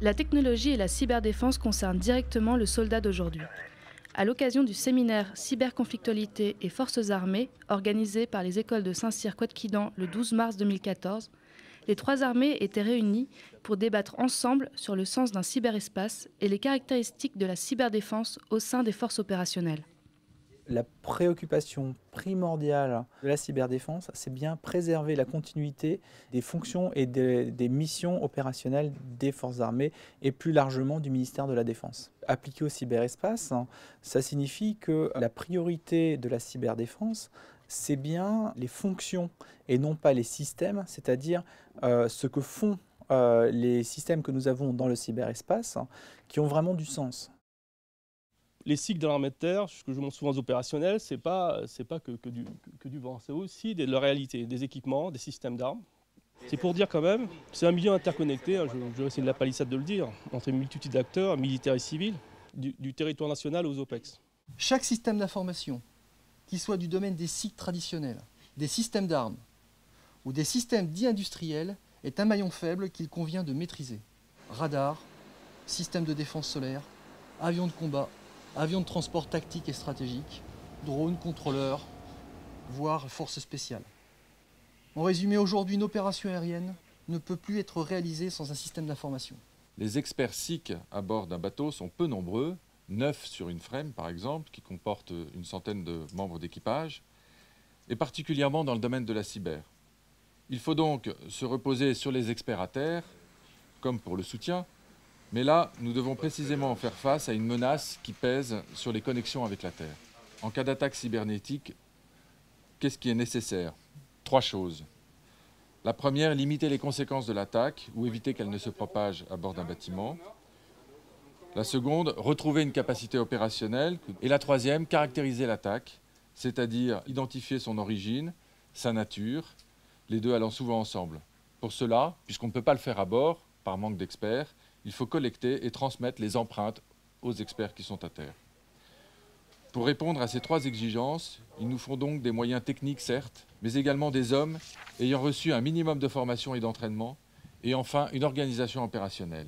La technologie et la cyberdéfense concernent directement le soldat d'aujourd'hui. À l'occasion du séminaire Cyberconflictualité et forces armées, organisé par les écoles de Saint-Cyr-Couët-Quidan le 12 mars 2014, les trois armées étaient réunies pour débattre ensemble sur le sens d'un cyberespace et les caractéristiques de la cyberdéfense au sein des forces opérationnelles. La préoccupation primordiale de la cyberdéfense, c'est bien préserver la continuité des fonctions et des missions opérationnelles des forces armées et plus largement du ministère de la Défense. Appliqué au cyberespace, ça signifie que la priorité de la cyberdéfense, c'est bien les fonctions et non pas les systèmes, c'est-à-dire ce que font les systèmes que nous avons dans le cyberespace qui ont vraiment du sens. Les cycles de l'armée de terre, ce que je montre souvent aux opérationnels, c'est pas que du vent, c'est aussi de la réalité, des équipements, des systèmes d'armes. C'est pour dire quand même, c'est un milieu interconnecté, hein, je vais essayer de la palissade de le dire, entre une multitude d'acteurs, militaires et civils, du territoire national aux OPEX. Chaque système d'information, qu'il soit du domaine des cycles traditionnels, des systèmes d'armes ou des systèmes dits industriels, est un maillon faible qu'il convient de maîtriser. Radar, système de défense solaire, avions de combat, avions de transport tactique et stratégique, drones, contrôleurs, voire forces spéciales. En résumé, aujourd'hui, une opération aérienne ne peut plus être réalisée sans un système d'information. Les experts SIC à bord d'un bateau sont peu nombreux, 9 sur une frame par exemple, qui comporte une centaine de membres d'équipage, et particulièrement dans le domaine de la cyber. Il faut donc se reposer sur les experts à terre, comme pour le soutien, mais là, nous devons précisément faire face à une menace qui pèse sur les connexions avec la Terre. En cas d'attaque cybernétique, qu'est-ce qui est nécessaire? 3 choses. La première, limiter les conséquences de l'attaque ou éviter qu'elle ne se propage à bord d'un bâtiment. La seconde, retrouver une capacité opérationnelle. Et la troisième, caractériser l'attaque, c'est-à-dire identifier son origine, sa nature, les deux allant souvent ensemble. Pour cela, puisqu'on ne peut pas le faire à bord, par manque d'experts, il faut collecter et transmettre les empreintes aux experts qui sont à terre. Pour répondre à ces 3 exigences, il nous faut donc des moyens techniques certes, mais également des hommes ayant reçu un minimum de formation et d'entraînement, et enfin une organisation opérationnelle.